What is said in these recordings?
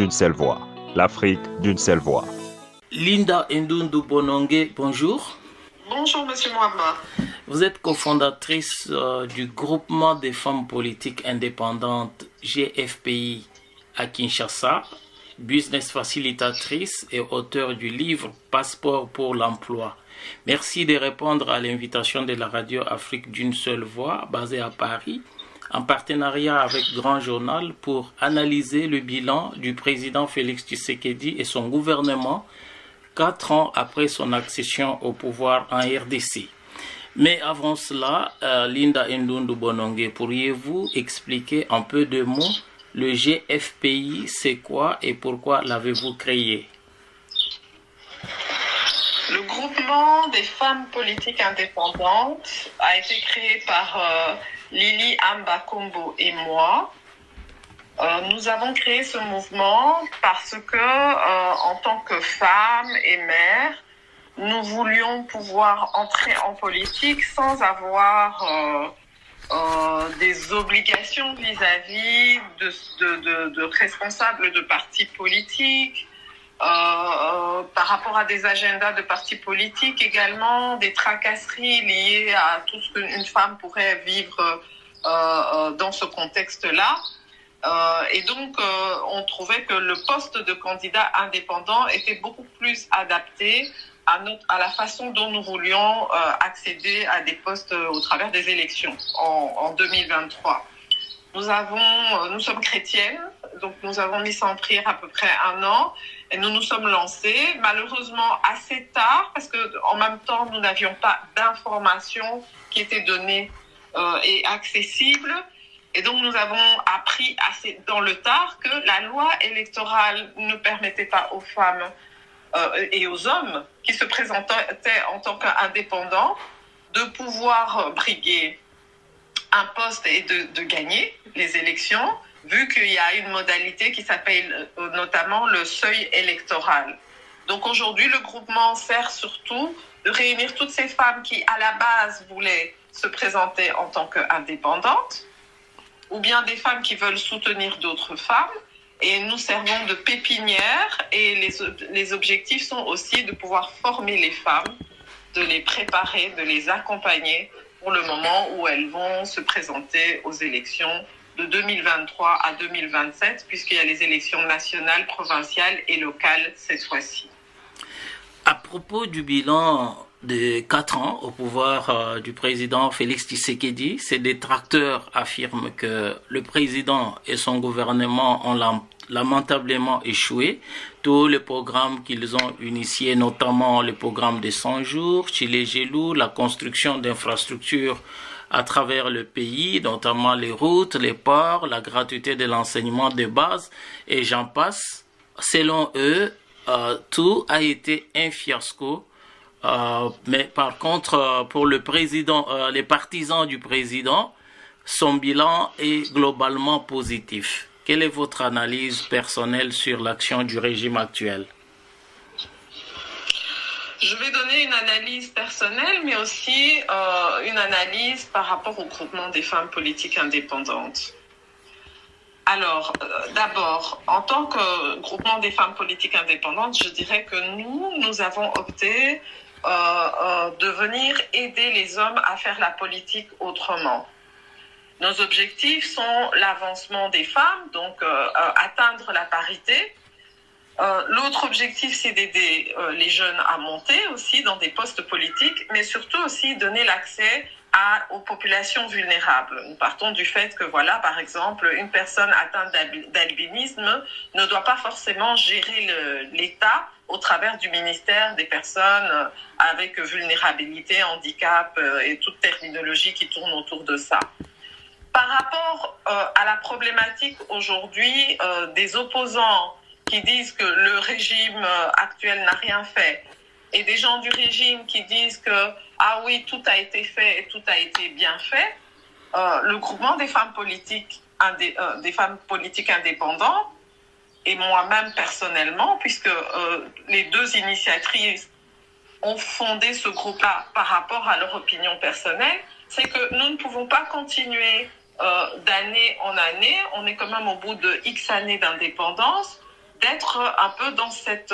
d'une seule voix. L'Afrique d'une seule voix. Linda Ndundu Bonongue, bonjour. Bonjour, Monsieur Mouamba. Vous êtes cofondatrice du groupement des femmes politiques indépendantes GFPI à Kinshasa, business facilitatrice et auteur du livre Passeport pour l'emploi. Merci de répondre à l'invitation de la radio Afrique d'une seule voix, basée à Paris, en partenariat avec Grand Journal pour analyser le bilan du président Félix Tshisekedi et son gouvernement 4 ans après son accession au pouvoir en RDC. Mais avant cela, Linda Ndundu Bonongue, pourriez-vous expliquer en peu de mots le GFPI, c'est quoi et pourquoi l'avez-vous créé? Le groupement des femmes politiques indépendantes a été créé par Lily Ambakombo et moi. Nous avons créé ce mouvement parce que, en tant que femmes et mères, nous voulions pouvoir entrer en politique sans avoir des obligations vis-à-vis de responsables de partis politiques, par rapport à des agendas de partis politiques également, des tracasseries liées à tout ce qu'une femme pourrait vivre dans ce contexte-là. Et donc, on trouvait que le poste de candidat indépendant était beaucoup plus adapté à la façon dont nous voulions accéder à des postes au travers des élections en 2023. Nous sommes chrétiennes, donc nous avons mis ça en prière à peu près 1 an et nous nous sommes lancées, malheureusement assez tard, parce qu'en même temps, nous n'avions pas d'informations qui étaient données et accessibles. Et donc, nous avons appris assez dans le tard que la loi électorale ne permettait pas aux femmes et aux hommes qui se présentaient en tant qu'indépendants de pouvoir briguer un poste et de gagner les élections, vu qu'il y a une modalité qui s'appelle notamment le seuil électoral. Donc aujourd'hui, le groupement sert surtout de réunir toutes ces femmes qui, à la base, voulaient se présenter en tant qu'indépendantes, ou bien des femmes qui veulent soutenir d'autres femmes. Et nous servons de pépinière et les objectifs sont aussi de pouvoir former les femmes, de les préparer, de les accompagner pour le moment où elles vont se présenter aux élections de 2023 à 2027, puisqu'il y a les élections nationales, provinciales et locales cette fois-ci. À propos du bilan de 4 ans au pouvoir du président Félix Tshisekedi, ses détracteurs affirment que le président et son gouvernement ont lamentablement échoué. Tous les programmes qu'ils ont initiés, notamment le programme de 100 jours, Tshilé-Gelou, la construction d'infrastructures à travers le pays, notamment les routes, les ports, la gratuité de l'enseignement de base, et j'en passe. Selon eux, tout a été un fiasco. Mais par contre, pour le président, les partisans du président, son bilan est globalement positif. Quelle est votre analyse personnelle sur l'action du régime actuel? Je vais donner une analyse personnelle, mais aussi une analyse par rapport au groupement des femmes politiques indépendantes. Alors, d'abord, en tant que groupement des femmes politiques indépendantes, je dirais que nous avons opté de venir aider les hommes à faire la politique autrement. Nos objectifs sont l'avancement des femmes, donc atteindre la parité. L'autre objectif, c'est d'aider les jeunes à monter aussi dans des postes politiques, mais surtout aussi donner l'accès aux populations vulnérables. Nous partons du fait que, voilà, par exemple, une personne atteinte d'albinisme ne doit pas forcément gérer l'État au travers du ministère des personnes avec vulnérabilité, handicap et toute terminologie qui tourne autour de ça. Par rapport à la problématique aujourd'hui des opposants qui disent que le régime actuel n'a rien fait, et des gens du régime qui disent que ah oui, tout a été fait et tout a été bien fait, le groupement des femmes politiques indépendantes et moi-même personnellement, puisque les 2 initiatrices ont fondé ce groupe-là par rapport à leur opinion personnelle, c'est que nous ne pouvons pas continuer d'année en année. On est quand même au bout de X années d'indépendance, d'être un peu dans cette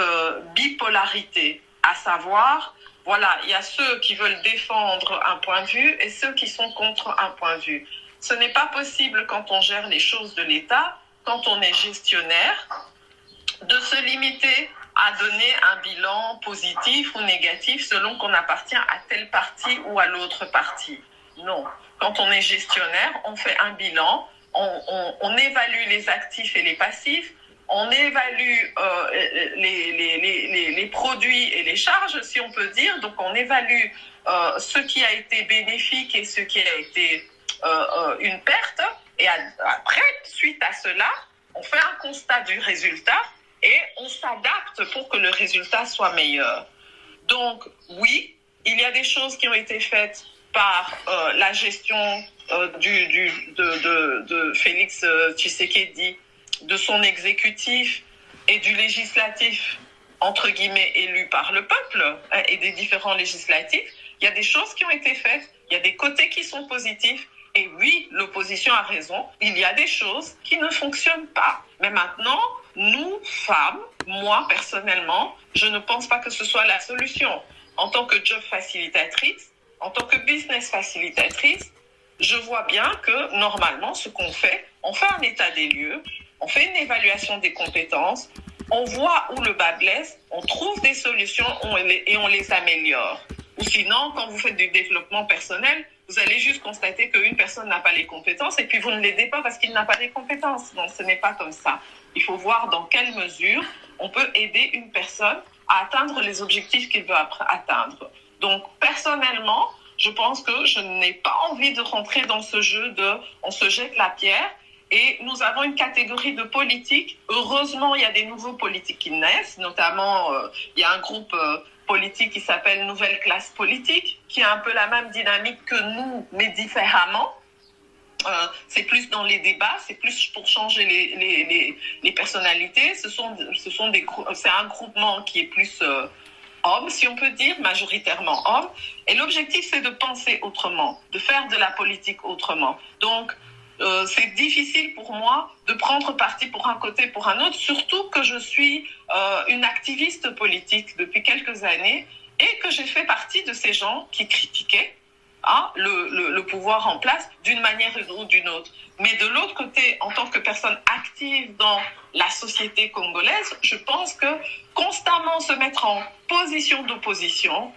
bipolarité, à savoir, voilà, il y a ceux qui veulent défendre un point de vue et ceux qui sont contre un point de vue. Ce n'est pas possible quand on gère les choses de l'État, quand on est gestionnaire, de se limiter à donner un bilan positif ou négatif selon qu'on appartient à telle partie ou à l'autre partie. Non. Quand on est gestionnaire, on fait un bilan, on évalue les actifs et les passifs, on évalue les produits et les charges, si on peut dire. Donc, on évalue ce qui a été bénéfique et ce qui a été une perte. Et après, suite à cela, on fait un constat du résultat et on s'adapte pour que le résultat soit meilleur. Donc, oui, il y a des choses qui ont été faites par la gestion de Félix Tshisekedi, de son exécutif et du législatif, entre guillemets, élu par le peuple, et des différents législatifs. Il y a des choses qui ont été faites, il y a des côtés qui sont positifs, et oui, l'opposition a raison, il y a des choses qui ne fonctionnent pas. Mais maintenant, nous, femmes, moi personnellement, je ne pense pas que ce soit la solution. En tant que job facilitatrice, en tant que business facilitatrice, je vois bien que normalement, ce qu'on fait, on fait un état des lieux, on fait une évaluation des compétences, on voit où le bas blesse, on trouve des solutions et on les améliore. Ou sinon, quand vous faites du développement personnel, vous allez juste constater qu'une personne n'a pas les compétences et puis vous ne l'aidez pas parce qu'il n'a pas les compétences. Non, ce n'est pas comme ça. Il faut voir dans quelle mesure on peut aider une personne à atteindre les objectifs qu'il veut atteindre. Donc, personnellement, je pense que je n'ai pas envie de rentrer dans ce jeu de on se jette la pierre. Et nous avons une catégorie de politiques. Heureusement, il y a des nouveaux politiques qui naissent. Notamment, il y a un groupe politique qui s'appelle Nouvelle Classe Politique, qui a un peu la même dynamique que nous, mais différemment. C'est plus dans les débats, c'est plus pour changer les personnalités. C'est un groupement qui est plus homme, si on peut dire, majoritairement homme. Et l'objectif, c'est de penser autrement, de faire de la politique autrement. Donc, c'est difficile pour moi de prendre parti pour un côté, pour un autre, surtout que je suis une activiste politique depuis quelques années et que j'ai fait partie de ces gens qui critiquaient le pouvoir en place d'une manière ou d'une autre. Mais de l'autre côté, en tant que personne active dans la société congolaise, je pense que constamment se mettre en position d'opposition,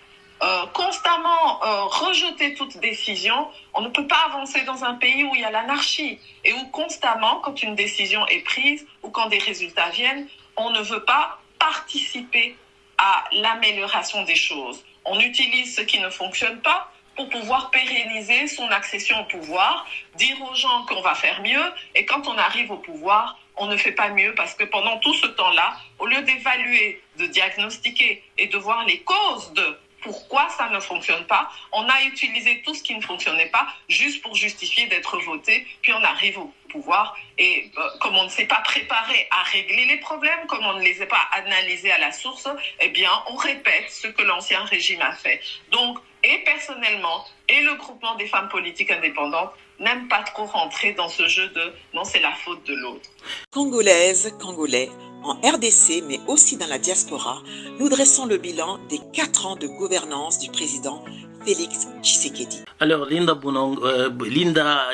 constamment rejeter toute décision, on ne peut pas avancer dans un pays où il y a l'anarchie et où constamment, quand une décision est prise ou quand des résultats viennent, on ne veut pas participer à l'amélioration des choses. On utilise ce qui ne fonctionne pas pour pouvoir pérenniser son accession au pouvoir, dire aux gens qu'on va faire mieux, et quand on arrive au pouvoir, on ne fait pas mieux parce que pendant tout ce temps-là, au lieu d'évaluer, de diagnostiquer et de voir les causes de pourquoi ça ne fonctionne pas, on a utilisé tout ce qui ne fonctionnait pas juste pour justifier d'être voté, puis on arrive au pouvoir et comme on ne s'est pas préparé à régler les problèmes, comme on ne les a pas analysés à la source, eh bien on répète ce que l'ancien régime a fait. Donc, et personnellement, et le groupement des femmes politiques indépendantes n'aiment pas trop rentrer dans ce jeu de « non, c'est la faute de l'autre ». Congolaises, Congolais, en RDC, mais aussi dans la diaspora, nous dressons le bilan des 4 ans de gouvernance du président Félix Tshisekedi. Alors, Linda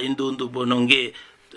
Ndondo Bonongue,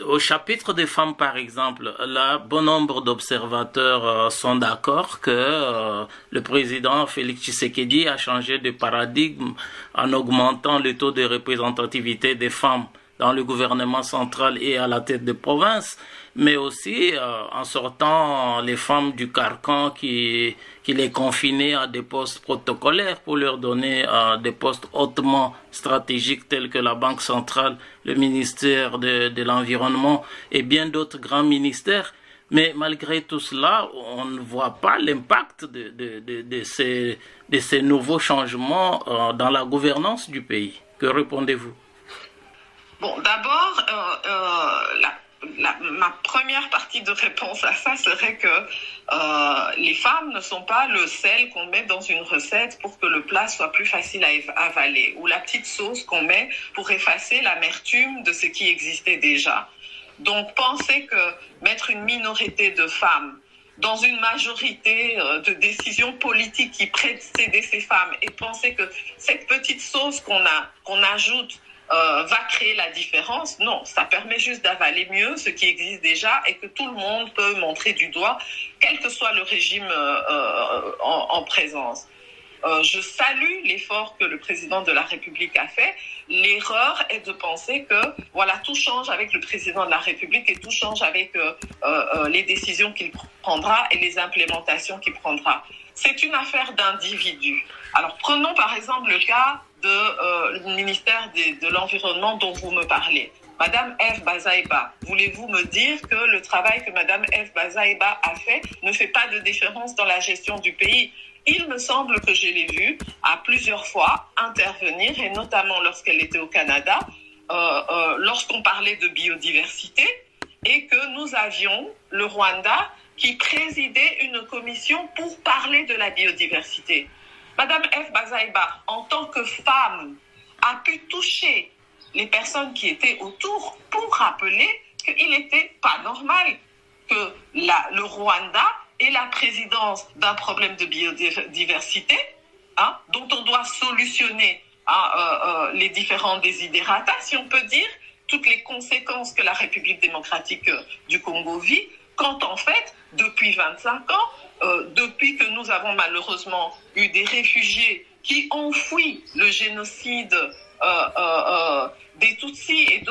au chapitre des femmes, par exemple, là, bon nombre d'observateurs sont d'accord que le président Félix Tshisekedi a changé de paradigme en augmentant le taux de représentativité des femmes dans le gouvernement central et à la tête de province, mais aussi en sortant les femmes du carcan qui les confinaient à des postes protocolaires pour leur donner des postes hautement stratégiques tels que la Banque centrale, le ministère de l'Environnement et bien d'autres grands ministères. Mais malgré tout cela, on ne voit pas l'impact de ces nouveaux changements dans la gouvernance du pays. Que répondez-vous? Bon, d'abord, ma première partie de réponse à ça serait que les femmes ne sont pas le sel qu'on met dans une recette pour que le plat soit plus facile à avaler, ou la petite sauce qu'on met pour effacer l'amertume de ce qui existait déjà. Donc, penser que mettre une minorité de femmes dans une majorité de décisions politiques qui précédaient ces femmes et penser que cette petite sauce qu'on ajoute va créer la différence. Non, ça permet juste d'avaler mieux ce qui existe déjà et que tout le monde peut montrer du doigt, quel que soit le régime en présence. Je salue l'effort que le président de la République a fait. L'erreur est de penser que voilà, tout change avec le président de la République et tout change avec les décisions qu'il prendra et les implémentations qu'il prendra. C'est une affaire d'individus. Alors prenons par exemple le cas du ministère de l'Environnement dont vous me parlez. Madame F. Bazaïba, voulez-vous me dire que le travail que Madame F. Bazaïba a fait ne fait pas de différence dans la gestion du pays? Il me semble que je l'ai vue à plusieurs fois intervenir, et notamment lorsqu'elle était au Canada, lorsqu'on parlait de biodiversité, et que nous avions le Rwanda qui présidait une commission pour parler de la biodiversité. Madame F. Bazaïba, en tant que femme, a pu toucher les personnes qui étaient autour pour rappeler qu'il n'était pas normal que le Rwanda ait la présidence d'un problème de biodiversité, dont on doit solutionner les différents desiderata, si on peut dire, toutes les conséquences que la République démocratique du Congo vit, quand en fait, depuis 25 ans, depuis que nous avons malheureusement eu des réfugiés qui ont fui le génocide des Tutsis et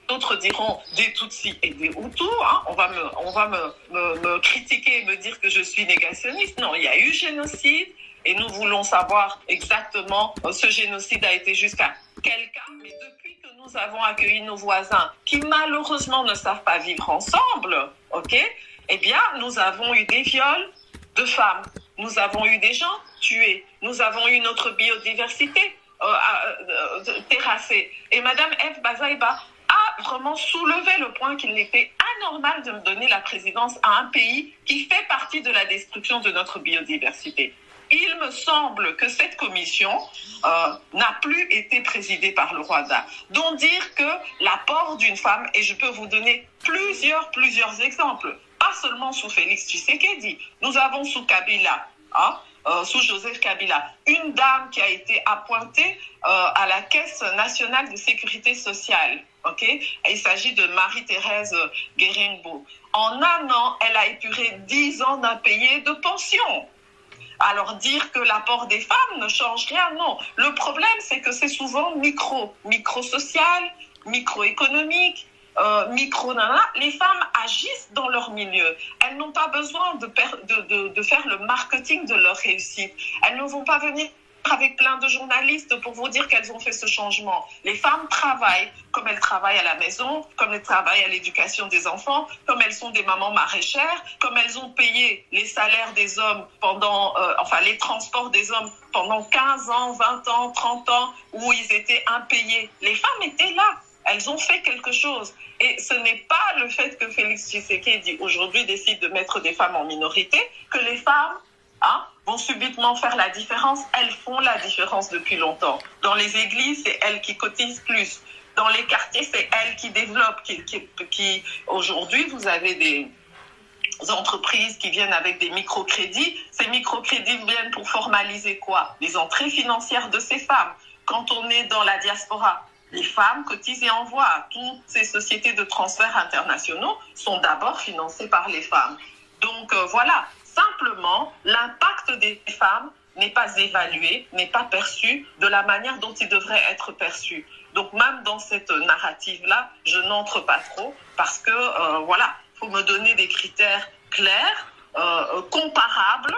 d'autres diront des Tutsis et des Hutus, on va me critiquer et me dire que je suis négationniste. Non, il y a eu génocide et nous voulons savoir exactement ce génocide a été jusqu'à quel cas. Mais depuis que nous avons accueilli nos voisins qui malheureusement ne savent pas vivre ensemble, eh bien nous avons eu des viols de femmes, nous avons eu des gens tués, nous avons eu notre biodiversité terrassée. Et Madame F. Bazaïba a vraiment soulevé le point qu'il était anormal de me donner la présidence à un pays qui fait partie de la destruction de notre biodiversité. Il me semble que cette commission n'a plus été présidée par le Rwanda. Donc dire que l'apport d'une femme, et je peux vous donner plusieurs exemples, pas seulement sous Félix Tshisekedi, nous avons sous Kabila, sous Joseph Kabila, une dame qui a été appointée à la Caisse nationale de sécurité sociale. Il s'agit de Marie-Thérèse Guéringbo. En un an, elle a épuré 10 ans d'impayés de pension. Alors dire que l'apport des femmes ne change rien, non. Le problème, c'est que c'est souvent micro-social, microéconomique, les femmes agissent dans leur milieu. Elles n'ont pas besoin de faire le marketing de leur réussite. Elles ne vont pas venir avec plein de journalistes pour vous dire qu'elles ont fait ce changement. Les femmes travaillent comme elles travaillent à la maison, comme elles travaillent à l'éducation des enfants, comme elles sont des mamans maraîchères, comme elles ont payé les salaires des hommes les transports des hommes pendant 15 ans, 20 ans, 30 ans, où ils étaient impayés. Les femmes étaient là. Elles ont fait quelque chose. Et ce n'est pas le fait que Félix Tshisekedi aujourd'hui décide de mettre des femmes en minorité que les femmes vont subitement faire la différence. Elles font la différence depuis longtemps. Dans les églises, c'est elles qui cotisent plus. Dans les quartiers, c'est elles qui développent. Aujourd'hui, vous avez des entreprises qui viennent avec des microcrédits. Ces microcrédits viennent pour formaliser quoi? Les entrées financières de ces femmes. Quand on est dans la diaspora, les femmes cotisent et envoient. Toutes ces sociétés de transferts internationaux sont d'abord financées par les femmes. Donc voilà, simplement, l'impact des femmes n'est pas évalué, n'est pas perçu de la manière dont il devrait être perçu. Donc même dans cette narrative-là, je n'entre pas trop parce que, il faut me donner des critères clairs, comparables,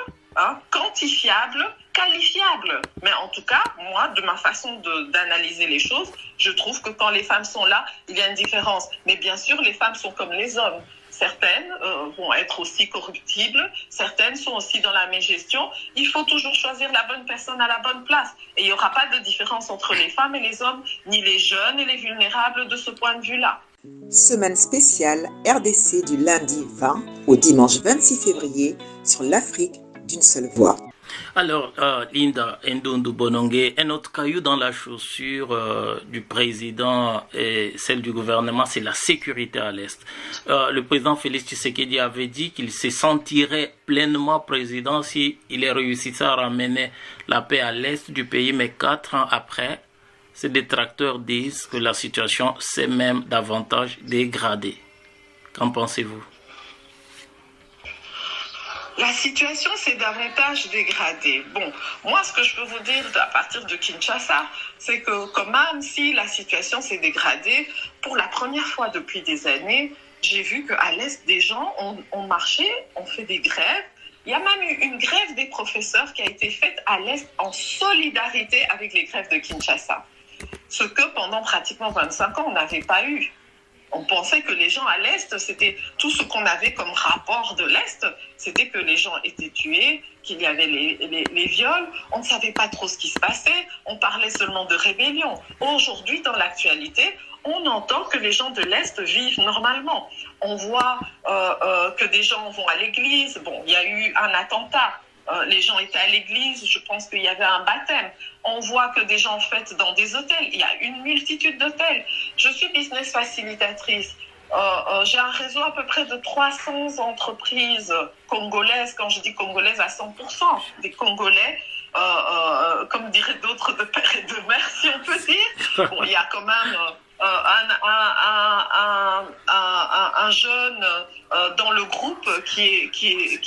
quantifiables, qualifiables. Mais en tout cas, moi, de ma façon d'analyser les choses, je trouve que quand les femmes sont là, il y a une différence. Mais bien sûr, les femmes sont comme les hommes. Certaines vont être aussi corruptibles, certaines sont aussi dans la mégestion. Il faut toujours choisir la bonne personne à la bonne place. Et il n'y aura pas de différence entre les femmes et les hommes, ni les jeunes et les vulnérables de ce point de vue-là. Semaine spéciale RDC du lundi 20 au dimanche 26 février sur l'Afrique d'une seule voix. Alors, Linda Ndondo Bonongue, un autre caillou dans la chaussure du président et celle du gouvernement, c'est la sécurité à l'Est. Le président Félix Tshisekedi avait dit qu'il se sentirait pleinement président s'il réussissait à ramener la paix à l'Est du pays, mais 4 ans après, ces détracteurs disent que la situation s'est même davantage dégradée. Qu'en pensez-vous? La situation s'est davantage dégradée. Bon, moi, ce que je peux vous dire à partir de Kinshasa, c'est que quand même si la situation s'est dégradée, pour la première fois depuis des années, j'ai vu qu'à l'Est, des gens ont marché, ont fait des grèves. Il y a même eu une grève des professeurs qui a été faite à l'Est en solidarité avec les grèves de Kinshasa. Ce que pendant pratiquement 25 ans, on n'avait pas eu. On pensait que les gens à l'Est, c'était tout ce qu'on avait comme rapport de l'Est, c'était que les gens étaient tués, qu'il y avait les viols. On ne savait pas trop ce qui se passait. On parlait seulement de rébellion. Aujourd'hui, dans l'actualité, on entend que les gens de l'Est vivent normalement. On voit que des gens vont à l'église. Bon, il y a eu un attentat. Les gens étaient à l'église, je pense qu'il y avait un baptême. On voit que des gens fêtent dans des hôtels. Il y a une multitude d'hôtels. Je suis business facilitatrice. J'ai un réseau à peu près de 300 entreprises congolaises. Quand je dis congolaises, à 100%, des Congolais, comme diraient d'autres, de père et de mère, si on peut dire. Bon, il y a quand même un jeune dans le groupe qui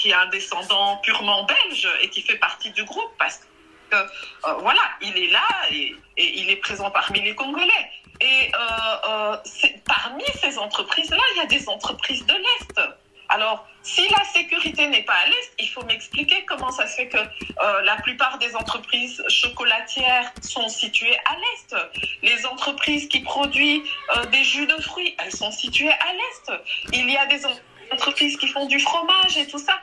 est un descendant purement belge et qui fait partie du groupe parce que voilà, il est là et il est présent parmi les Congolais. Et parmi ces entreprises-là, il y a des entreprises de l'Est. Alors, si la sécurité n'est pas à l'Est, il faut m'expliquer comment ça se fait que la plupart des entreprises chocolatières sont situées à l'Est. Les entreprises qui produisent des jus de fruits, elles sont situées à l'Est. Il y a des entreprises qui font du fromage et tout ça,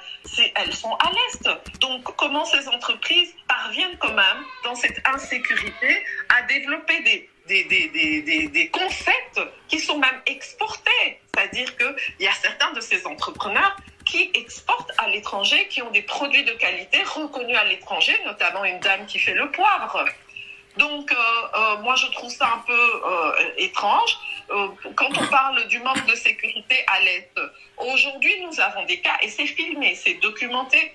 elles sont à l'Est. Donc, comment ces entreprises parviennent quand même, dans cette insécurité, à développer des concepts qui sont même exportés. C'est-à-dire qu'il y a certains de ces entrepreneurs qui exportent à l'étranger, qui ont des produits de qualité reconnus à l'étranger, notamment une dame qui fait le poivre. Donc, moi, je trouve ça un peu étrange. Quand on parle du manque de sécurité à l'Est, aujourd'hui, nous avons des cas, et c'est filmé, c'est documenté,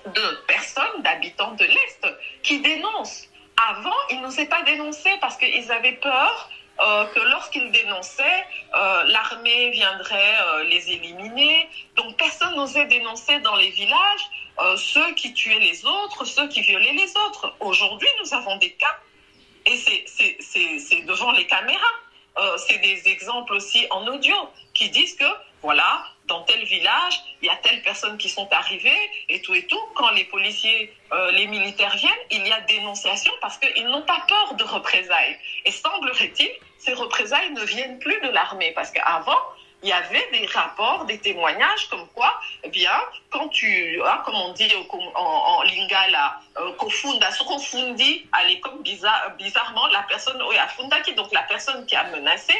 de personnes, d'habitants de l'Est, qui dénoncent. Avant, ils n'osaient pas dénoncer parce qu'ils avaient peur que lorsqu'ils dénonçaient, l'armée viendrait les éliminer. Donc, personne n'osait dénoncer dans les villages ceux qui tuaient les autres, ceux qui violaient les autres. Aujourd'hui, nous avons des cas, et c'est devant les caméras. C'est des exemples aussi en audio qui disent que, voilà, dans tel village, il y a telles personnes qui sont arrivées et tout. Quand les policiers, les militaires viennent, il y a dénonciation parce qu'ils n'ont pas peur de représailles. Et semblerait-il, ces représailles ne viennent plus de l'armée parce qu'avant, il y avait des rapports, des témoignages comme quoi, eh bien, quand tu, comme on dit en lingala, kofunda, ce qu'on fundi à l'école, bizarrement, la personne, donc la personne qui a menacé,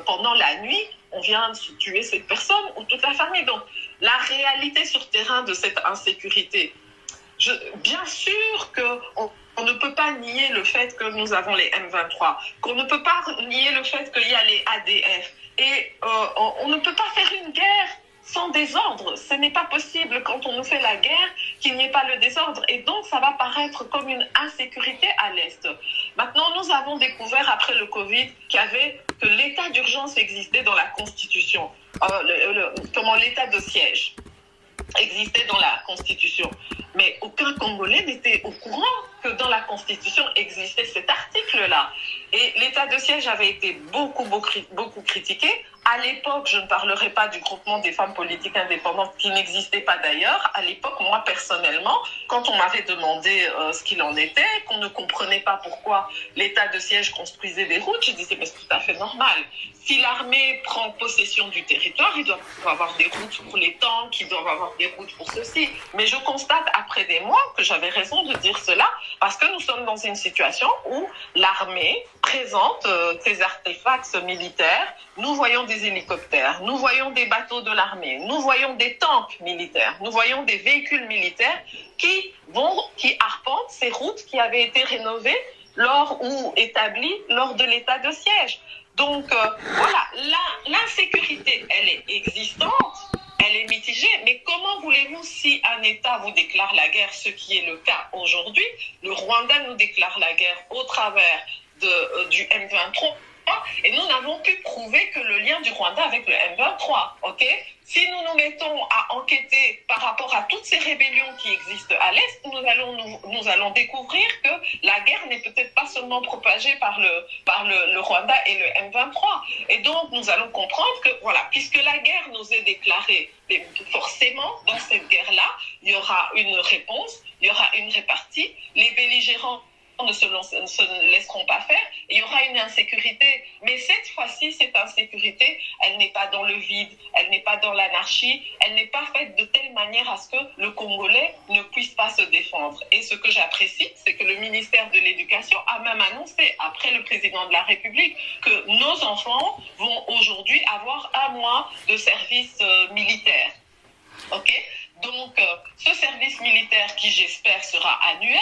pendant la nuit, on vient de tuer cette personne ou toute la famille. Donc, la réalité sur terrain de cette insécurité, bien sûr qu'on ne peut pas nier le fait que nous avons les M23, qu'on ne peut pas nier le fait qu'il y a les ADF. Et on ne peut pas faire une guerre sans désordre. Ce n'est pas possible quand on nous fait la guerre qu'il n'y ait pas le désordre. Et donc, ça va paraître comme une insécurité à l'Est. Maintenant, nous avons découvert après le Covid que l'état d'urgence existait dans la Constitution. L'état de siège existait dans la Constitution. Mais aucun Congolais n'était au courant que dans la Constitution existait cet article-là. Et l'état de siège avait été beaucoup critiqué. À l'époque, je ne parlerai pas du groupement des femmes politiques indépendantes qui n'existait pas d'ailleurs. À l'époque, moi personnellement, quand on m'avait demandé ce qu'il en était, qu'on ne comprenait pas pourquoi l'état de siège construisait des routes, je disais mais c'est tout à fait normal. Si l'armée prend possession du territoire, il doit avoir des routes pour les tanks, il doit avoir des routes pour ceci. Mais je constate après des mois que j'avais raison de dire cela parce que nous sommes dans une situation où l'armée présente ces artefacts militaires. Nous voyons des hélicoptères, nous voyons des bateaux de l'armée, nous voyons des tanks militaires, nous voyons des véhicules militaires qui arpentent ces routes qui avaient été rénovées ou établies lors de l'état de siège. Donc voilà, l'insécurité, elle est existante, elle est mitigée, mais comment voulez-vous, si un État vous déclare la guerre, ce qui est le cas aujourd'hui, le Rwanda nous déclare la guerre au travers du M23, et nous n'avons pu prouver que le lien du Rwanda avec le M23, ok? Si nous nous mettons à enquêter par rapport à toutes ces rébellions qui existent à l'Est, nous allons découvrir que la guerre n'est peut-être pas seulement propagée par le Rwanda et le M23. Et donc, nous allons comprendre que, voilà, puisque la guerre nous est déclarée, forcément, dans cette guerre-là, il y aura une réponse, il y aura une répartie, les belligérants ne se laisseront pas faire, et il y aura une insécurité. Mais cette fois-ci, cette insécurité, elle n'est pas dans le vide, elle n'est pas dans l'anarchie, elle n'est pas faite de telle manière à ce que le Congolais ne puisse pas se défendre. Et ce que j'apprécie, c'est que le ministère de l'Éducation a même annoncé, après le président de la République, que nos enfants vont aujourd'hui avoir 1 mois de service militaire. Ok ? Donc, ce service militaire qui, j'espère, sera annuel,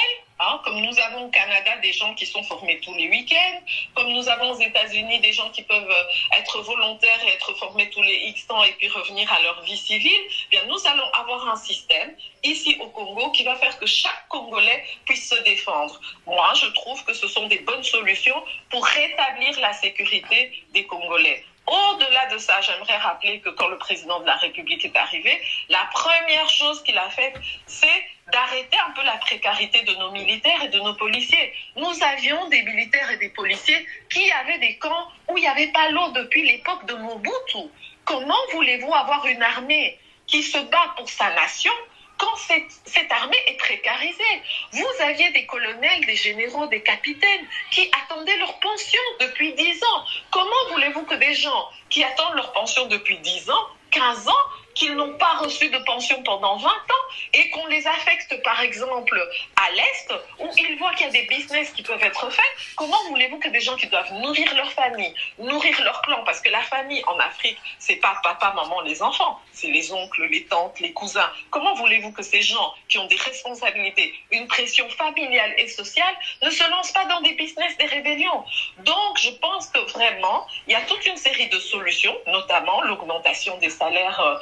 comme nous avons au Canada des gens qui sont formés tous les week-ends, comme nous avons aux États-Unis des gens qui peuvent être volontaires et être formés tous les X temps et puis revenir à leur vie civile, bien nous allons avoir un système ici au Congo qui va faire que chaque Congolais puisse se défendre. Moi, je trouve que ce sont des bonnes solutions pour rétablir la sécurité des Congolais. Au-delà de ça, j'aimerais rappeler que quand le président de la République est arrivé, la première chose qu'il a faite, c'est d'arrêter un peu la précarité de nos militaires et de nos policiers. Nous avions des militaires et des policiers qui avaient des camps où il n'y avait pas l'eau depuis l'époque de Mobutu. Comment voulez-vous avoir une armée qui se bat pour sa nation quand cette armée est précarisée? Vous aviez des colonels, des généraux, des capitaines qui attendaient leur pension depuis 10 ans. Comment voulez-vous que des gens qui attendent leur pension depuis 10 ans, 15 ans, qu'ils n'ont pas reçu de pension pendant 20 ans et qu'on les affecte par exemple à l'Est où ils voient qu'il y a des business qui peuvent être faits, comment voulez-vous que des gens qui doivent nourrir leur famille, nourrir leur clan, parce que la famille en Afrique, c'est pas papa, maman, les enfants, c'est les oncles, les tantes, les cousins. Comment voulez-vous que ces gens qui ont des responsabilités, une pression familiale et sociale, ne se lancent pas dans des business, des rébellions? Donc je pense que vraiment, il y a toute une série de solutions, notamment l'augmentation des salaires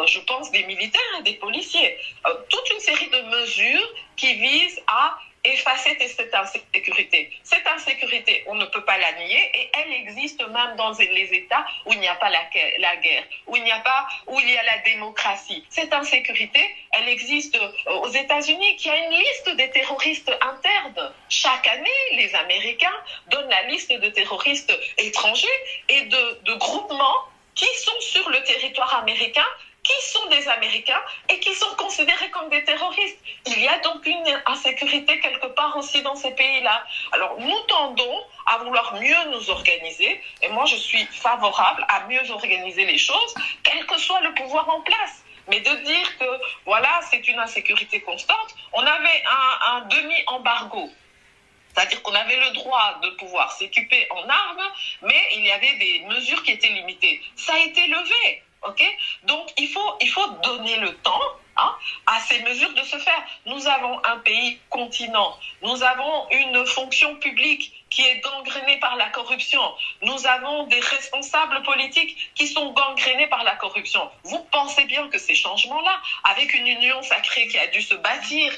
je pense, des militaires et des policiers. Toute une série de mesures qui visent à effacer cette insécurité. Cette insécurité, on ne peut pas la nier et elle existe même dans les États où il n'y a pas la guerre, où il y a la démocratie. Cette insécurité, elle existe aux États-Unis, qui a une liste des terroristes internes. Chaque année, les Américains donnent la liste de terroristes étrangers et de groupements qui sont sur le territoire américain, qui sont des Américains et qui sont considérés comme des terroristes. Il y a donc une insécurité quelque part aussi dans ces pays-là. Alors nous tendons à vouloir mieux nous organiser et moi je suis favorable à mieux organiser les choses, quel que soit le pouvoir en place. Mais de dire que voilà, c'est une insécurité constante, on avait un demi-embargo. C'est-à-dire qu'on avait le droit de pouvoir s'équiper en armes, mais il y avait des mesures qui étaient limitées. Ça a été levé, ok? Donc il faut donner le temps à ces mesures de se faire. Nous avons un pays continent, nous avons une fonction publique qui est gangrénée par la corruption, nous avons des responsables politiques qui sont gangrénés par la corruption. Vous pensez bien que ces changements-là, avec une union sacrée qui a dû se bâtir,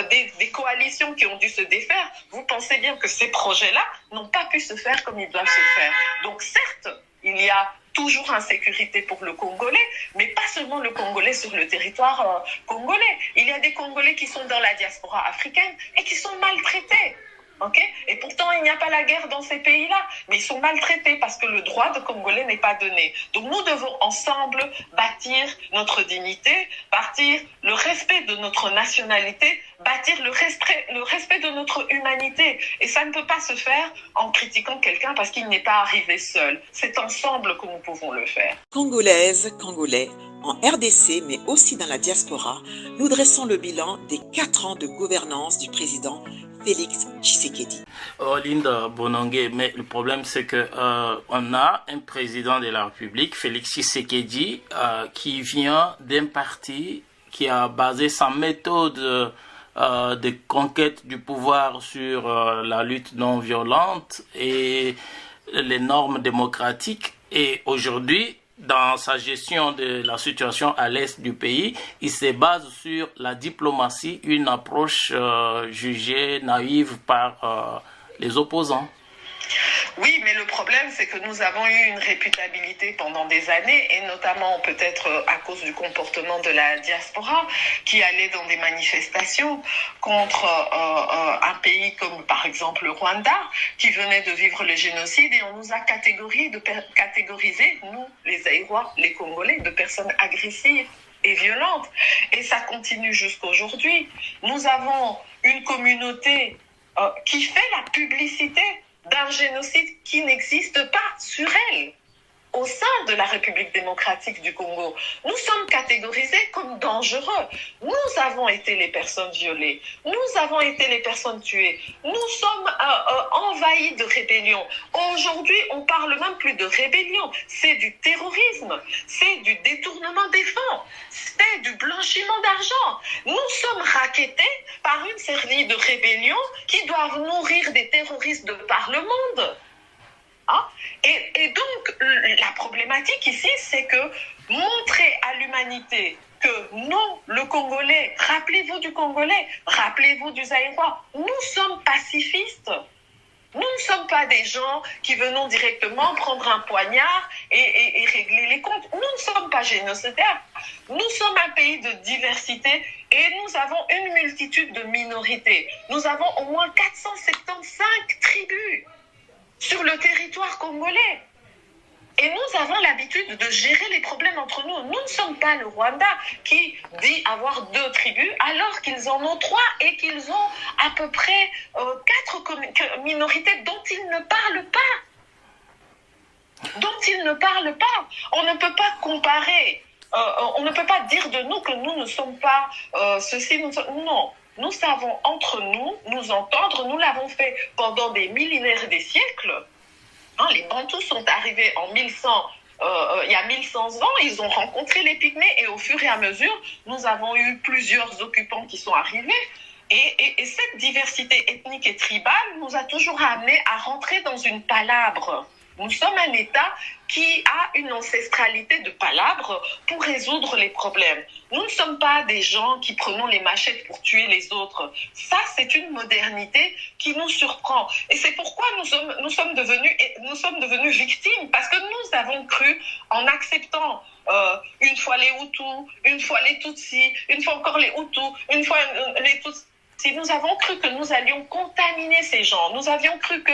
des coalitions qui ont dû se défaire, vous pensez bien que ces projets-là n'ont pas pu se faire comme ils doivent se faire. Donc certes, il y a toujours insécurité pour le Congolais, mais pas seulement le Congolais sur le territoire congolais. Il y a des Congolais qui sont dans la diaspora africaine et qui sont maltraités. Okay? Et pourtant, il n'y a pas la guerre dans ces pays-là, mais ils sont maltraités parce que le droit de Congolais n'est pas donné. Donc nous devons ensemble bâtir notre dignité, bâtir le respect de notre nationalité, bâtir le respect de notre humanité. Et ça ne peut pas se faire en critiquant quelqu'un parce qu'il n'est pas arrivé seul. C'est ensemble que nous pouvons le faire. Congolaises, Congolais, en RDC, mais aussi dans la diaspora, nous dressons le bilan des 4 ans de gouvernance du président Félix Tshisekedi. Linda Bonongue, mais le problème c'est que on a un président de la République, Félix Tshisekedi, qui vient d'un parti qui a basé sa méthode de conquête du pouvoir sur la lutte non violente et les normes démocratiques. Et aujourd'hui, dans sa gestion de la situation à l'est du pays, il se base sur la diplomatie, une approche jugée naïve par les opposants. Oui, mais le problème, c'est que nous avons eu une réputabilité pendant des années, et notamment peut-être à cause du comportement de la diaspora, qui allait dans des manifestations contre un pays comme par exemple le Rwanda, qui venait de vivre le génocide, et on nous a catégorisé, nous, les Zaïrois, les Congolais, de personnes agressives et violentes. Et ça continue jusqu'aujourd'hui. Nous avons une communauté qui fait la publicité d'un génocide qui n'existe pas sur elle, au sein de la République démocratique du Congo. Nous sommes catégorisés comme dangereux. Nous avons été les personnes violées. Nous avons été les personnes tuées. Nous sommes envahis de rébellions. Aujourd'hui, on parle même plus de rébellion. C'est du terrorisme. C'est du détournement des fonds. C'est du blanchiment d'argent. Nous sommes rackettés par une série de rébellions qui doivent nourrir des terroristes de par le monde. Hein? Et donc, la problématique ici, c'est que montrer à l'humanité que nous, le Congolais, rappelez-vous du Congolais, rappelez-vous du Zaïrois, nous sommes pacifistes. Nous ne sommes pas des gens qui venons directement prendre un poignard et régler les comptes. Nous ne sommes pas génocidaires. Nous sommes un pays de diversité et nous avons une multitude de minorités. Nous avons au moins 475 tribus sur le territoire congolais. Et nous avons l'habitude de gérer les problèmes entre nous. Nous ne sommes pas le Rwanda qui dit avoir 2 tribus alors qu'ils en ont 3 et qu'ils ont à peu près 4 minorités dont ils ne parlent pas. On ne peut pas comparer. On ne peut pas dire de nous que nous ne sommes pas ceci. Non. Nous savons entre nous entendre. Nous l'avons fait pendant des millénaires et des siècles. Les Bantous sont arrivés en 1100, il y a 1100 ans, ils ont rencontré les Pygmées et au fur et à mesure, nous avons eu plusieurs occupants qui sont arrivés. Et cette diversité ethnique et tribale nous a toujours amenés à rentrer dans une palabre. Nous sommes un État qui a une ancestralité de palabres pour résoudre les problèmes. Nous ne sommes pas des gens qui prenons les machettes pour tuer les autres. Ça, c'est une modernité qui nous surprend. Et c'est pourquoi nous sommes devenus victimes, parce que nous avons cru, en acceptant une fois les Hutus, une fois les Tutsis, une fois encore les Hutus, une fois les Tutsis, si nous avons cru que nous allions contaminer ces gens, nous avions cru que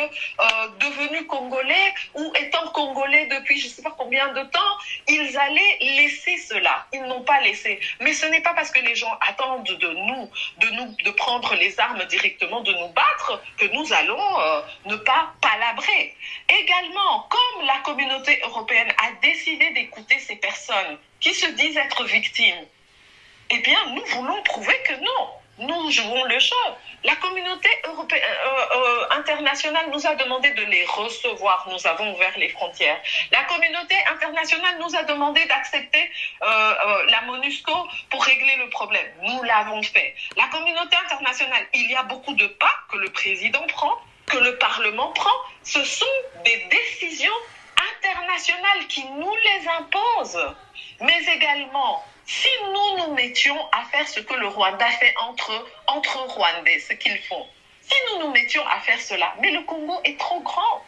devenus Congolais ou étant Congolais depuis je ne sais pas combien de temps, ils allaient laisser cela. Ils n'ont pas laissé. Mais ce n'est pas parce que les gens attendent de prendre les armes directement, de nous battre, que nous allons ne pas palabrer. Également, comme la communauté européenne a décidé d'écouter ces personnes qui se disent être victimes, eh bien, nous voulons prouver que non. Nous jouons le jeu. La communauté internationale nous a demandé de les recevoir. Nous avons ouvert les frontières. La communauté internationale nous a demandé d'accepter la MONUSCO pour régler le problème. Nous l'avons fait. La communauté internationale, il y a beaucoup de pas que le président prend, que le Parlement prend. Ce sont des décisions internationales qui nous les imposent. Mais également, si nous nous mettions à faire ce que le Rwanda fait entre Rwandais, ce qu'ils font, si nous nous mettions à faire cela, mais le Congo est trop grand.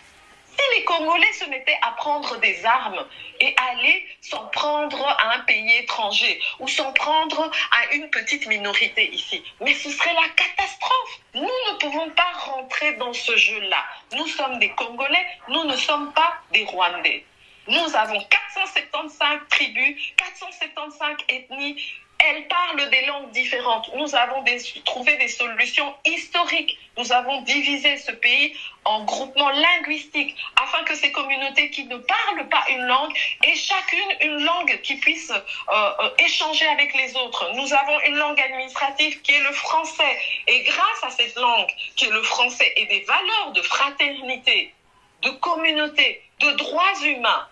Si les Congolais se mettaient à prendre des armes et aller s'en prendre à un pays étranger ou s'en prendre à une petite minorité ici, mais ce serait la catastrophe. Nous ne pouvons pas rentrer dans ce jeu-là. Nous sommes des Congolais, nous ne sommes pas des Rwandais. Nous avons 475 tribus, 475 ethnies Elles parlent des langues différentes. Nous avons trouvé des solutions historiques. Nous avons divisé ce pays en groupements linguistiques afin que ces communautés qui ne parlent pas une langue aient chacune une langue qui puisse échanger avec les autres. Nous avons une langue administrative qui est le français. Et grâce à cette langue qui est le français et des valeurs de fraternité, de communauté, de droits humains,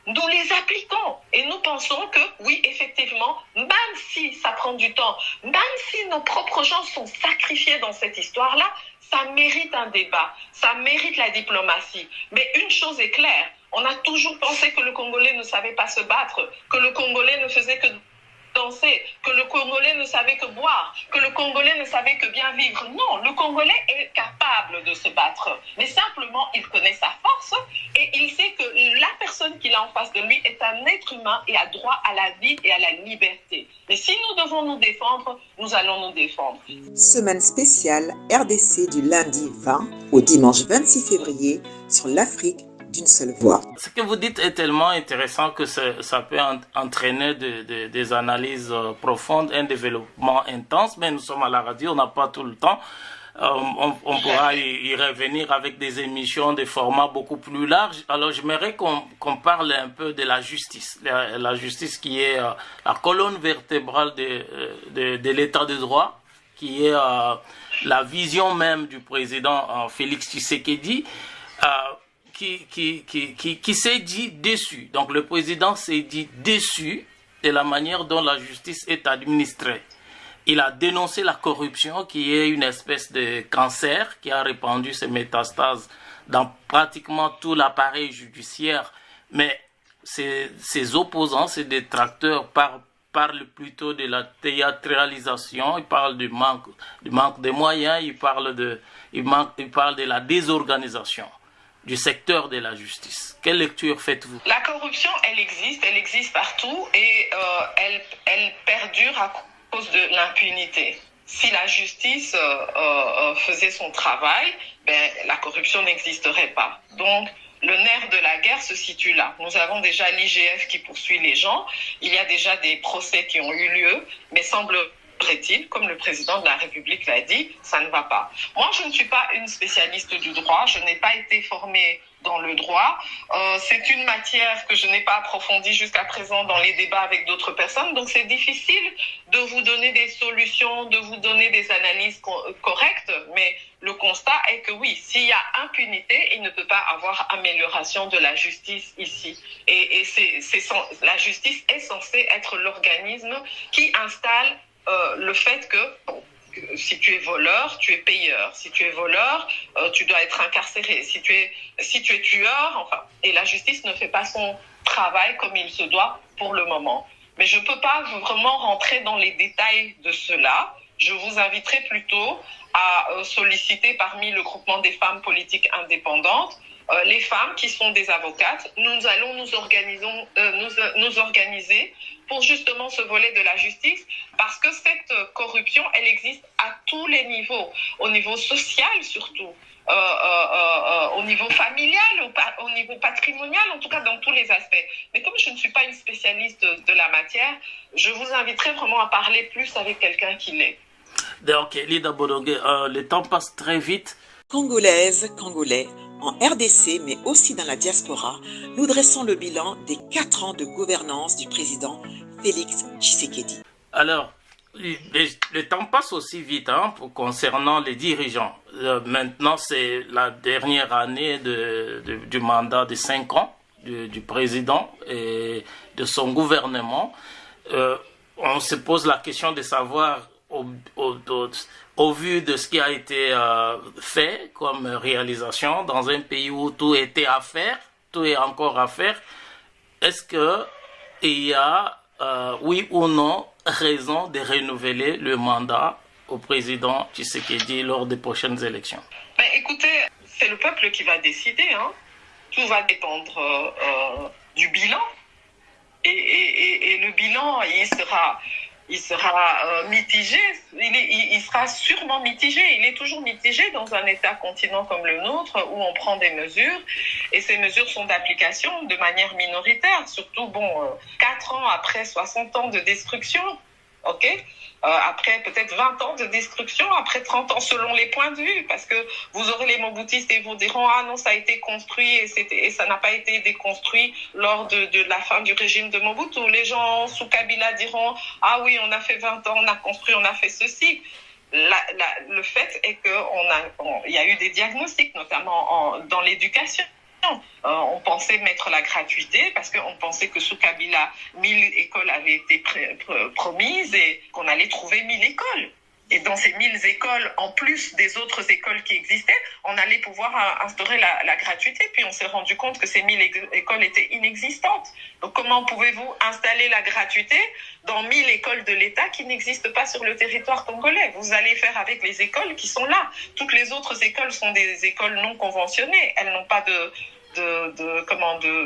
nous les appliquons et nous pensons que oui, effectivement, même si ça prend du temps, même si nos propres gens sont sacrifiés dans cette histoire-là, ça mérite un débat, ça mérite la diplomatie. Mais une chose est claire, on a toujours pensé que le Congolais ne savait pas se battre, que le Congolais ne faisait que danser, que le Congolais ne savait que boire, que le Congolais ne savait que bien vivre. Non, le Congolais est capable de se battre. Mais simplement, il connaît sa force et il sait que la personne qu'il a en face de lui est un être humain et a droit à la vie et à la liberté. Mais si nous devons nous défendre, nous allons nous défendre. Semaine spéciale RDC du lundi 20 au dimanche 26 février sur l'Afrique d'une seule voix. Ce que vous dites est tellement intéressant que ça peut entraîner des analyses profondes, un développement intense, mais nous sommes à la radio, on n'a pas tout le temps. On pourra y revenir avec des émissions, des formats beaucoup plus larges. Alors j'aimerais qu'on parle un peu de la justice. La justice qui est la colonne vertébrale de l'état de droit, qui est la vision même du président Félix Tshisekedi, qui s'est dit déçu. Donc le président s'est dit déçu de la manière dont la justice est administrée. Il a dénoncé la corruption qui est une espèce de cancer qui a répandu ses métastases dans pratiquement tout l'appareil judiciaire. Mais ses opposants, ses détracteurs parlent plutôt de la théâtralisation, ils parlent du manque de moyens, ils parlent de la désorganisation du secteur de la justice. Quelle lecture faites-vous? La corruption, elle existe partout et elle perdure à cause de l'impunité. Si la justice faisait son travail, la corruption n'existerait pas. Donc, le nerf de la guerre se situe là. Nous avons déjà l'IGF qui poursuit les gens. Il y a déjà des procès qui ont eu lieu, mais semble-t-il, comme le président de la République l'a dit, ça ne va pas. Moi, je ne suis pas une spécialiste du droit. Je n'ai pas été formée dans le droit. C'est une matière que je n'ai pas approfondie jusqu'à présent dans les débats avec d'autres personnes. Donc, c'est difficile de vous donner des solutions, de vous donner des analyses correctes. Mais le constat est que oui, s'il y a impunité, il ne peut pas avoir amélioration de la justice ici. Et la justice est censée être l'organisme qui installe le fait que si tu es voleur, tu es payeur. Si tu es voleur, tu dois être incarcéré. Si tu es tueur, enfin, et la justice ne fait pas son travail comme il se doit pour le moment. Mais je ne peux pas vraiment rentrer dans les détails de cela. Je vous inviterai plutôt à solliciter parmi le groupement des femmes politiques indépendantes les femmes qui sont des avocates. Nous allons nous organiser pour justement ce volet de la justice, parce que cette corruption, elle existe à tous les niveaux, au niveau social surtout, au niveau familial, au niveau patrimonial, en tout cas dans tous les aspects. Mais comme je ne suis pas une spécialiste de la matière, je vous inviterai vraiment à parler plus avec quelqu'un qui l'est. Ok, Lida Bodongue, le temps passe très vite. Congolaises, Congolais, en RDC mais aussi dans la diaspora, nous dressons le bilan des 4 ans de gouvernance du président Félix Tshisekedi. Alors, le temps passe aussi vite concernant les dirigeants. Maintenant, c'est la dernière année du mandat de 5 ans du président et de son gouvernement. On se pose la question de savoir, au vu de ce qui a été fait comme réalisation dans un pays où tout était à faire, tout est encore à faire, est-ce qu'il y a, oui ou non, raison de renouveler le mandat au président Tshisekedi lors des prochaines élections? Écoutez, c'est le peuple qui va décider. Tout va dépendre du bilan. Et le bilan, il sera mitigé, il sera sûrement mitigé. Il est toujours mitigé dans un État-continent comme le nôtre où on prend des mesures et ces mesures sont d'application de manière minoritaire. Surtout, 4 ans après 60 ans de destruction, ok? Après peut-être 20 ans de destruction, après 30 ans selon les points de vue, parce que vous aurez les Mobutistes et vous diront ah non, ça a été construit et ça n'a pas été déconstruit lors de la fin du régime de Mobutu. Les gens sous Kabila diront ah oui, on a fait 20 ans, on a construit, on a fait ceci. Le fait est qu'il y a eu des diagnostics, notamment dans l'éducation. On pensait mettre la gratuité parce qu'on pensait que sous Kabila, 1000 écoles avaient été promises et qu'on allait trouver 1000 écoles. Et dans ces 1000 écoles, en plus des autres écoles qui existaient, on allait pouvoir instaurer la gratuité. Puis on s'est rendu compte que ces 1000 écoles étaient inexistantes. Donc comment pouvez-vous installer la gratuité dans 1000 écoles de l'État qui n'existent pas sur le territoire congolais? Vous allez faire avec les écoles qui sont là. Toutes les autres écoles sont des écoles non conventionnées. Elles n'ont pas de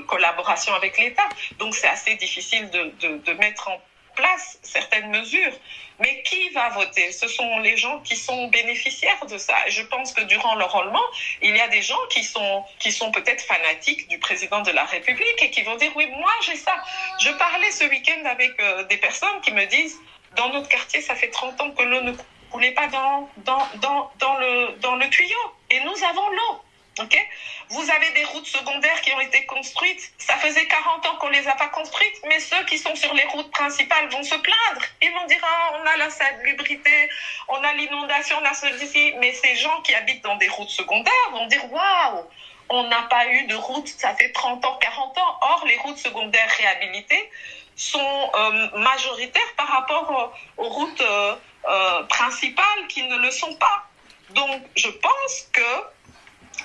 collaboration avec l'État. Donc c'est assez difficile de mettre en place certaines mesures. Mais qui va voter? Ce sont les gens qui sont bénéficiaires de ça. Et je pense que durant l'enrôlement, il y a des gens qui sont peut-être fanatiques du président de la République et qui vont dire oui, moi j'ai ça. Je parlais ce week-end avec des personnes qui me disent dans notre quartier, ça fait 30 ans que l'eau ne coulait pas dans le tuyau. Et nous avons l'eau. Okay? Vous avez des routes secondaires qui ont été construites. Ça faisait 40 ans qu'on ne les a pas construites, mais ceux qui sont sur les routes principales vont se plaindre. Ils vont dire ah, on a la salubrité, on a l'inondation, on a ceci. Mais ces gens qui habitent dans des routes secondaires vont dire waouh, on n'a pas eu de route, ça fait 30 ans, 40 ans. Or, les routes secondaires réhabilitées sont majoritaires par rapport aux routes principales qui ne le sont pas. Donc, je pense que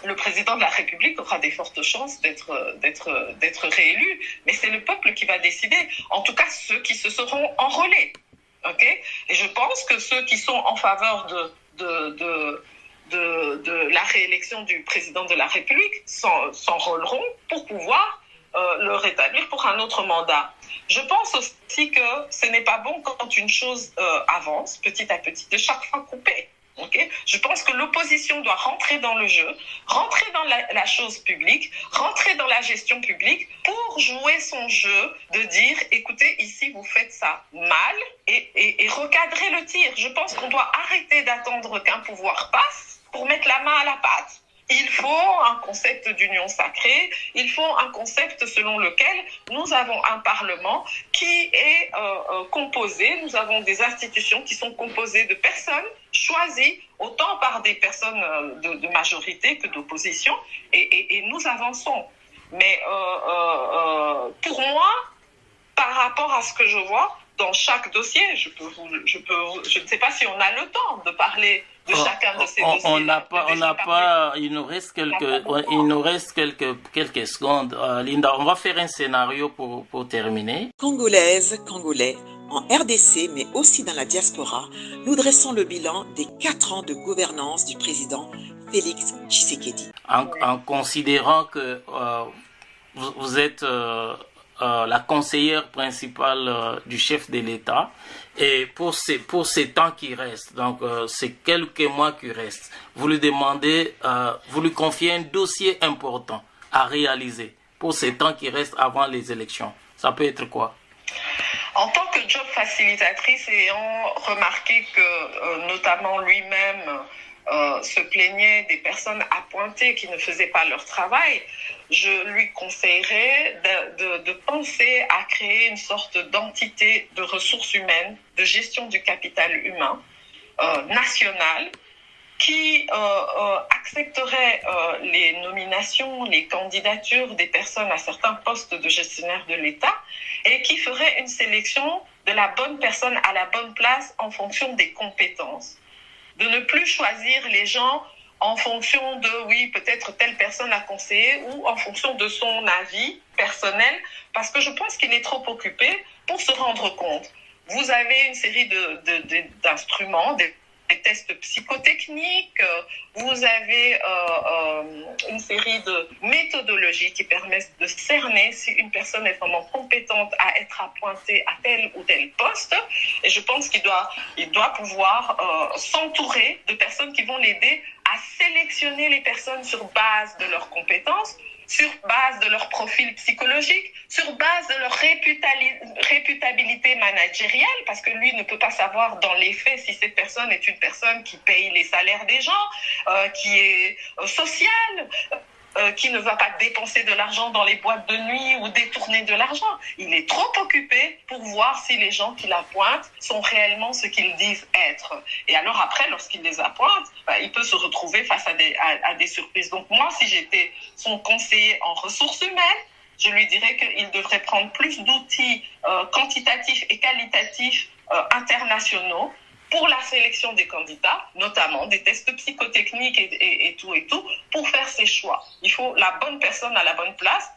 le président de la République aura des fortes chances d'être réélu, mais c'est le peuple qui va décider. En tout cas, ceux qui se seront enrôlés. Okay? Et je pense que ceux qui sont en faveur de la réélection du président de la République s'enrôleront pour pouvoir le rétablir pour un autre mandat. Je pense aussi que ce n'est pas bon quand une chose avance petit à petit, de chaque fois couper. Okay? Je pense que l'opposition doit rentrer dans le jeu, rentrer dans la chose publique, rentrer dans la gestion publique pour jouer son jeu de dire, écoutez, ici, vous faites ça mal et recadrer le tir. Je pense qu'on doit arrêter d'attendre qu'un pouvoir passe pour mettre la main à la pâte. Il faut un concept d'union sacrée, il faut un concept selon lequel nous avons un Parlement qui est composé, nous avons des institutions qui sont composées de personnes choisies autant par des personnes de majorité que d'opposition et nous avançons. Mais pour moi, par rapport à ce que je vois dans chaque dossier, je ne sais pas si on a le temps de parler de chacun de ces dossiers. Il nous reste quelques secondes. Linda, on va faire un scénario pour terminer. Congolaises, Congolais, en RDC, mais aussi dans la diaspora, nous dressons le bilan des 4 ans de gouvernance du président Félix Tshisekedi. En considérant que vous êtes la conseillère principale du chef de l'État, et pour ces temps qui restent, donc ces quelques mois qui restent, vous lui demandez, vous lui confiez un dossier important à réaliser pour ces temps qui restent avant les élections. Ça peut être quoi? En tant que job facilitatrice, ayant remarqué que notamment lui-même se plaignait des personnes appointées qui ne faisaient pas leur travail, je lui conseillerais de penser à créer une sorte d'entité de ressources humaines, de gestion du capital humain nationale, qui accepterait les nominations, les candidatures des personnes à certains postes de gestionnaire de l'État et qui ferait une sélection de la bonne personne à la bonne place en fonction des compétences. De ne plus choisir les gens en fonction de, oui, peut-être telle personne a conseillé ou en fonction de son avis personnel, parce que je pense qu'il est trop occupé pour se rendre compte. Vous avez une série d'instruments, des tests psychotechniques, vous avez une série de méthodologies qui permettent de cerner si une personne est vraiment compétente à être appointée à tel ou tel poste. Et je pense qu'il doit pouvoir s'entourer de personnes qui vont l'aider à sélectionner les personnes sur base de leurs compétences sur base de leur profil psychologique, sur base de leur réputabilité managériale, parce que lui ne peut pas savoir dans les faits si cette personne est une personne qui paye les salaires des gens, qui est sociale, qui ne va pas dépenser de l'argent dans les boîtes de nuit ou détourner de l'argent. Il est trop occupé pour voir si les gens qui l'appointent sont réellement ce qu'ils disent être. Et alors après, lorsqu'il les appointe, il peut se retrouver face à des surprises. Donc moi, si j'étais son conseiller en ressources humaines, je lui dirais qu'il devrait prendre plus d'outils quantitatifs et qualitatifs internationaux pour la sélection des candidats, notamment des tests psychotechniques et tout, pour faire ses choix. Il faut la bonne personne à la bonne place.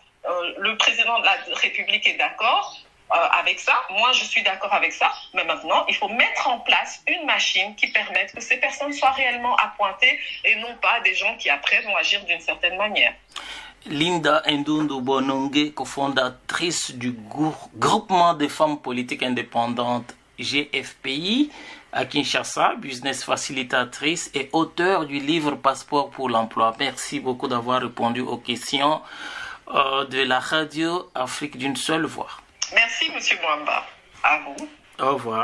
Le président de la République est d'accord avec ça. Moi, je suis d'accord avec ça. Mais maintenant, il faut mettre en place une machine qui permette que ces personnes soient réellement appointées et non pas des gens qui, après, vont agir d'une certaine manière. Linda Ndundu Bonongue, cofondatrice du groupement des femmes politiques indépendantes GFPI à Kinshasa, business facilitatrice et auteur du livre Passeport pour l'emploi. Merci beaucoup d'avoir répondu aux questions de la radio Afrique d'une seule voix. Merci, M. Mwamba. À vous. Au revoir.